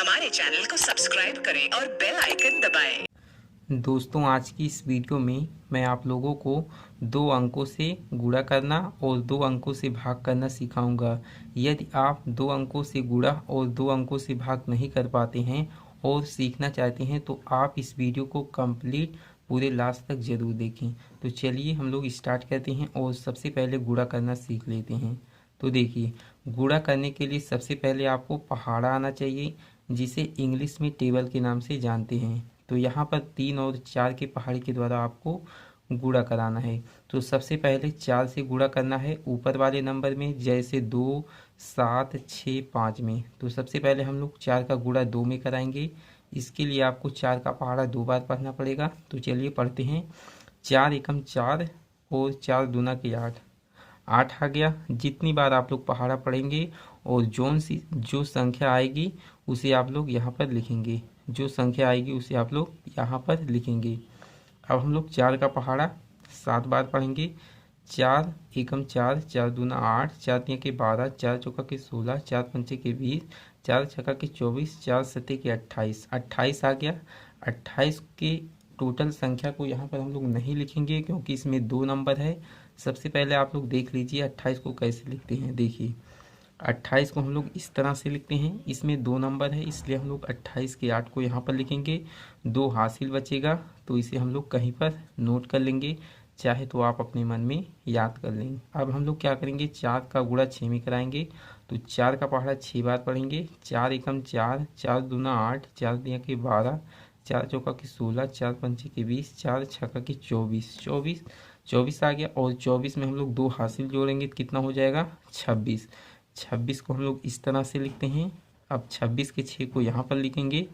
हमारे चैनल को सब्सक्राइब करें और बेल आइकन दबाएं। दोस्तों, आज की इस वीडियो में मैं आप लोगों को 2 अंकों से गुणा करना और 2 अंकों से भाग करना सिखाऊंगा। यदि आप 2 अंकों से गुणा और 2 अंकों से भाग नहीं कर पाते हैं और सीखना चाहते हैं तो आप इस वीडियो को कंप्लीट पूरे लास्ट तक ज़रूर देखें। तो चलिए हम लोग स्टार्ट करते हैं और सबसे पहले गुणा करना सीख लेते हैं। तो देखिए, गुणा करने के लिए सबसे पहले आपको पहाड़ा आना चाहिए, जिसे इंग्लिश में टेबल के नाम से जानते हैं। तो यहाँ पर 3 और 4 के पहाड़ी के द्वारा आपको गुणा कराना है। तो सबसे पहले 4 से गुणा करना है ऊपर वाले नंबर में, जैसे 2, 7, 6, 5 में। तो सबसे पहले हम लोग 4 का गुणा 2 में कराएंगे। इसके लिए आपको 4 का पहाड़ा 2 बार पढ़ना पड़ेगा। तो चलिए पढ़ते हैं। 4 एकम 4 और 4 दूना के 8, 8 आ गया। जितनी बार आप लोग पहाड़ा पढ़ेंगे और जो संख्या आएगी उसे आप लोग यहाँ पर लिखेंगे, जो संख्या आएगी उसे आप लोग यहाँ पर लिखेंगे। अब हम लोग 4 का पहाड़ा 7 बार पढ़ेंगे। 4 एकम 4, 4 दूना 8, 4 तिया के 12, 4 चौका के 16, 4 पंचे के 20, 4 छक्का के 24, 4 सत्ते के 28, 28 आ गया। 28 के टोटल संख्या को यहाँ पर हम लोग नहीं लिखेंगे क्योंकि इसमें 2 नंबर है। सबसे पहले आप लोग देख लीजिए 28 को कैसे लिखते हैं। देखिए, 28 को हम लोग इस तरह से लिखते हैं। इसमें 2 नंबर है, इसलिए हम लोग 28 के 8 को यहाँ पर लिखेंगे। 2 हासिल बचेगा तो इसे हम लोग कहीं पर नोट कर लेंगे, चाहे तो आप अपने मन में याद कर लेंगे। अब हम लोग क्या करेंगे, 4 का गुणा 6 में कराएंगे। तो 4 का पहाड़ा 6 बार पढ़ेंगे। 4 एकम 4, 4 दूना 8, 4 तिया के 12, 4 चौका के 16, 4 पंचे के 20, 4 छक्का के 24, 24 आ गया। और 24 में हम लोग 2 हासिल जोड़ेंगे तो कितना हो जाएगा, 26। 26 को हम लोग इस तरह से लिखते हैं। अब 26 के 6 को यहाँ पर लिखेंगे,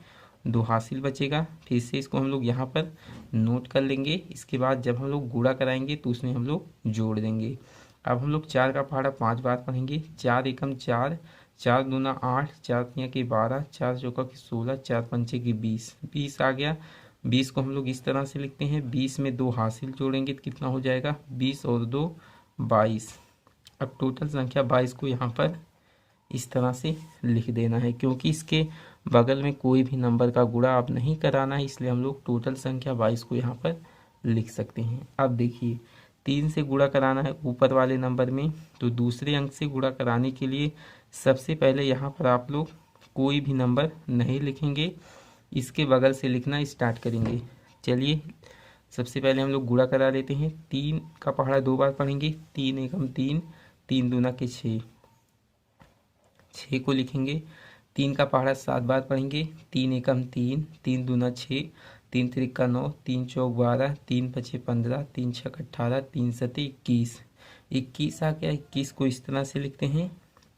2 हासिल बचेगा। फिर से इसको हम लोग यहाँ पर नोट कर लेंगे। इसके बाद जब हम लोग गुणा कराएंगे तो उसमें हम लोग जोड़ देंगे। अब हम लोग 4 का पहाड़ा 5 बार पढ़ेंगे। 4 एकम 4, 4 दूना 8, 4 तिया के 12, 4 चौका के 16, 4 पंचे के 20, 20 आ गया। 20 को हम लोग इस तरह से लिखते हैं। 20 में 2 हासिल जोड़ेंगे तो कितना हो जाएगा, 20 और 2 22। अब टोटल संख्या 22 को यहाँ पर इस तरह से लिख देना है, क्योंकि इसके बगल में कोई भी नंबर का गुणा आप नहीं कराना है, इसलिए हम लोग टोटल संख्या 22 को यहाँ पर लिख सकते हैं। अब देखिए, 3 से गुणा कराना है ऊपर वाले नंबर में। तो दूसरे अंक से गुणा कराने के लिए सबसे पहले यहाँ पर आप लोग कोई भी नंबर नहीं लिखेंगे, इसके बगल से लिखना स्टार्ट करेंगे। चलिए सबसे पहले हम लोग गुणा करा लेते हैं। 3 का पहाड़ा 2 बार पढ़ेंगे। 3 एकम 3, 3 दूना के 6, 6 को लिखेंगे। 3 का पहाड़ा 7 बार पढ़ेंगे। 3 एकम 3, 3 दूना 6, 3 तिरिका 9, 3 चौक 12, 3 पचे 15, 3 छक 18, 3 सते 21, 21 आ गया। 21 को इस तरह से लिखते हैं।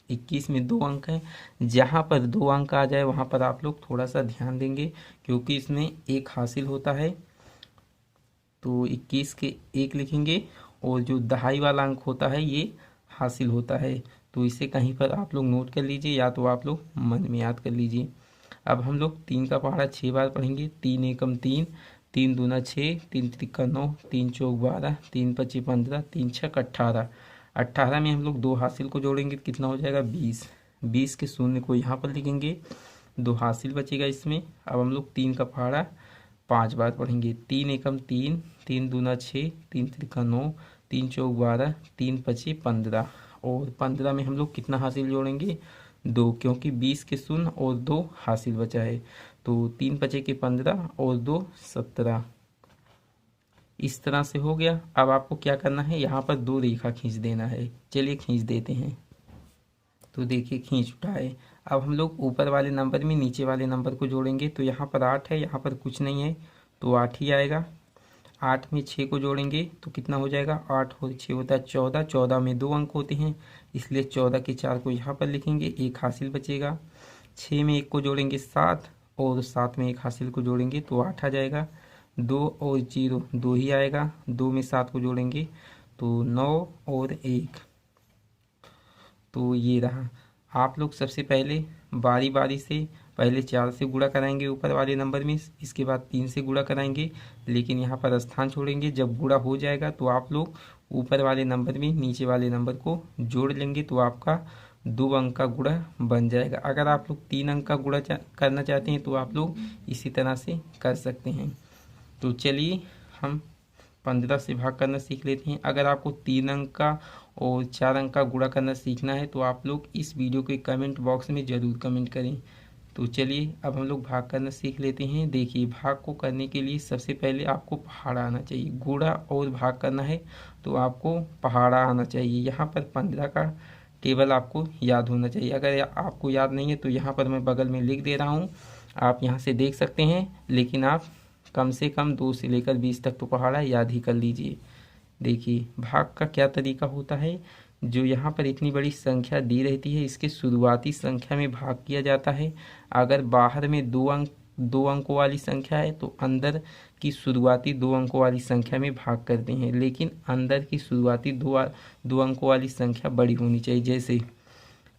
21 में 2 अंक हैं। जहाँ पर 2 अंक आ जाए वहाँ पर आप लोग थोड़ा सा ध्यान देंगे, क्योंकि इसमें 1 हासिल होता है। तो 21 के 1 लिखेंगे और जो दहाई वाला अंक होता है ये हासिल होता है। तो इसे कहीं पर आप लोग नोट कर लीजिए, या तो आप लोग मन में याद कर लीजिए। अब हम लोग 3 का पहाड़ा 6 बार पढ़ेंगे। 3 एकम 3, 3 दूना 6, 3 तिरिका 9, 3 चौक 12, 3 पचे 15, 3 छक 18, 18 में हम लोग 2 हासिल को जोड़ेंगे तो कितना हो जाएगा, 20। 20 के शून्य को यहाँ पर लिखेंगे, 2 हासिल बचेगा इसमें। अब हम लोग 3 का पहाड़ा 5 बार पढ़ेंगे। 3 एकम 3, 3 दूना 6, 3 तिरिका 9, 3 चौक 12, 3 पचे 15, और 15 में हम लोग कितना हासिल जोड़ेंगे, 2, क्योंकि 20 के शून्य और 2 हासिल बचा है। तो 3 पचे के 15 और 2 17। इस तरह से हो गया। अब आपको क्या करना है, यहाँ पर 2 रेखा खींच देना है। चलिए खींच देते हैं। तो देखिए खींच उठाए। अब हम लोग ऊपर वाले नंबर में नीचे वाले नंबर को जोड़ेंगे। तो यहाँ पर 8 है, यहाँ पर कुछ नहीं है तो 8 ही आएगा। 8 में 6 को जोड़ेंगे तो कितना हो जाएगा, 8 और 6 होता है 14। 14 में 2 अंक होते हैं, इसलिए 14 के 4 को यहाँ पर लिखेंगे, 1 हासिल बचेगा। 6 में 1 को जोड़ेंगे 7, और 7 में 1 हासिल को जोड़ेंगे तो 8 आ जाएगा। 2 और 0 2 ही आएगा। 2 में 7 को जोड़ेंगे तो 9 और 1। तो ये रहा। आप लोग सबसे पहले बारी बारी से पहले 4 से गुणा कराएंगे ऊपर वाले नंबर में, इसके बाद 3 से गुणा कराएंगे, लेकिन यहाँ पर स्थान छोड़ेंगे। जब गुणा हो जाएगा तो आप लोग ऊपर वाले नंबर में नीचे वाले नंबर को जोड़ लेंगे, तो आपका 2 अंक का गुणा बन जाएगा। अगर आप लोग 3 अंक का गुणा करना चाहते हैं तो आप लोग इसी तरह से कर सकते हैं। तो चलिए हम 15 से भाग करना सीख लेते हैं। अगर आपको 3 अंक का और 4 अंक का गुणा करना सीखना है तो आप लोग इस वीडियो के कमेंट बॉक्स में ज़रूर कमेंट करें। तो चलिए अब हम लोग भाग करना सीख लेते हैं। देखिए, भाग को करने के लिए सबसे पहले आपको पहाड़ा आना चाहिए। गुणा और भाग करना है तो आपको पहाड़ा आना चाहिए। यहाँ पर 15 का टेबल आपको याद होना चाहिए। अगर आपको याद नहीं है तो यहाँ पर मैं बगल में लिख दे रहा हूँ, आप यहाँ से देख सकते हैं, लेकिन आप कम से कम 2 से लेकर 20 तक तो पहाड़ा याद ही कर लीजिए। देखिए, भाग का क्या तरीका होता है। जो यहाँ पर इतनी बड़ी संख्या दी रहती है, इसके शुरुआती संख्या में भाग किया जाता है। अगर बाहर में 2 अंकों वाली संख्या है तो अंदर की शुरुआती 2 अंकों वाली संख्या में भाग करते हैं, लेकिन अंदर की शुरुआती 2 अंकों वाली संख्या बड़ी होनी चाहिए।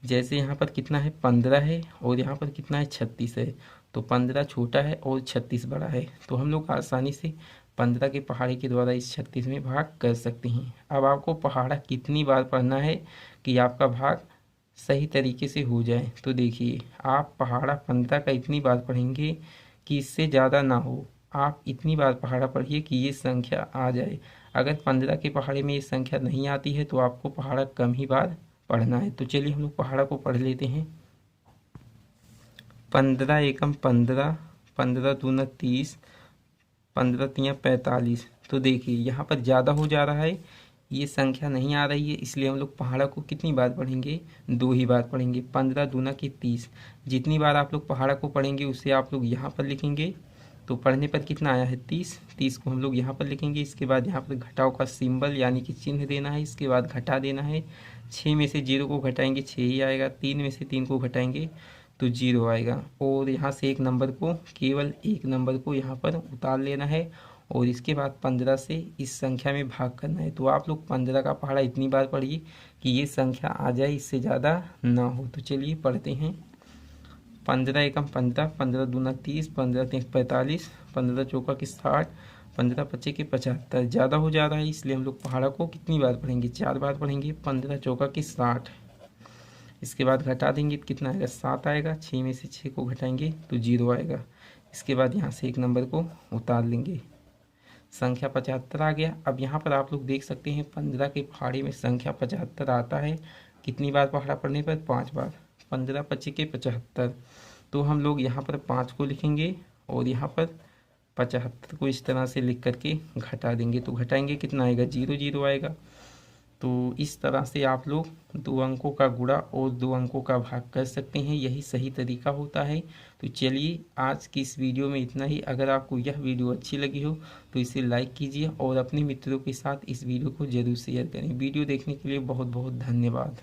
जैसे यहाँ पर कितना है, 15 है, और यहाँ पर कितना है, 36 है। तो 15 छोटा है और 36 बड़ा है, तो हम लोग आसानी से 15 के पहाड़े के द्वारा इस 36 में भाग कर सकते हैं। अब आपको पहाड़ा कितनी बार पढ़ना है कि आपका भाग सही तरीके से हो जाए। तो देखिए, आप पहाड़ा 15 का इतनी बार पढ़ेंगे कि इससे ज़्यादा ना हो। आप इतनी बार पहाड़ा पढ़िए कि ये संख्या आ जाए। अगर 15 के पहाड़े में ये संख्या नहीं आती है तो आपको पहाड़ा कम ही बार पढ़ना है। तो चलिए हम लोग पहाड़ा को पढ़ लेते हैं। 15 एकम 15, 15 दूना 30, 15 तियाँ 45। तो देखिए, यहाँ पर ज़्यादा हो जा रहा है, ये संख्या नहीं आ रही है, इसलिए हम लोग पहाड़ा को कितनी बार पढ़ेंगे, 2 ही बार पढ़ेंगे। 15 दूना की 30। जितनी बार आप लोग पहाड़ा को पढ़ेंगे उसे आप लोग यहाँ पर लिखेंगे। तो पढ़ने पर कितना आया है, 30। 30 को हम लोग यहाँ पर लिखेंगे। इसके बाद यहाँ पर घटाव का सिंबल यानी कि चिन्ह देना है। इसके बाद घटा देना है। 6 में से 0 को घटाएंगे 6 ही आएगा। 3 में से 3 को घटाएंगे तो 0 आएगा। और यहाँ से एक नंबर को, केवल एक नंबर को यहाँ पर उतार लेना है, और इसके बाद 15 से इस संख्या में भाग करना है। तो आप लोग 15 का पहाड़ा इतनी बार पढ़िए कि ये संख्या आ जाए, इससे ज़्यादा ना हो। तो चलिए पढ़ते हैं। 15 एकम 15, 15 दूना 30, 15 तियाँ 45, 15 चौका की 60, 15 पच्चे के 75। ज़्यादा हो जा रहा है, इसलिए हम लोग पहाड़ा को कितनी बार पढ़ेंगे, 4 बार पढ़ेंगे। 15 चौका की 60। इसके बाद घटा देंगे तो कितना आएगा, 7 आएगा। 6 में से 6 को घटाएंगे तो 0 आएगा। इसके बाद यहाँ से एक नंबर को उतार लेंगे, संख्या 75 आ गया। अब यहाँ पर आप लोग देख सकते हैं 15 के पहाड़े में संख्या 75 आता है। कितनी बार पहाड़ा पढ़ने पर, 5 बार। 15 पच्चे के 75। तो हम लोग यहाँ पर 5 को लिखेंगे और यहाँ पर 75 को इस तरह से लिख करके घटा देंगे। तो घटाएंगे कितना आएगा, 0 0 आएगा। तो इस तरह से आप लोग 2 अंकों का गुणा और 2 अंकों का भाग कर सकते हैं। यही सही तरीका होता है। तो चलिए आज की इस वीडियो में इतना ही। अगर आपको यह वीडियो अच्छी लगी हो तो इसे लाइक कीजिए और अपने मित्रों के साथ इस वीडियो को ज़रूर शेयर करें। वीडियो देखने के लिए बहुत बहुत धन्यवाद।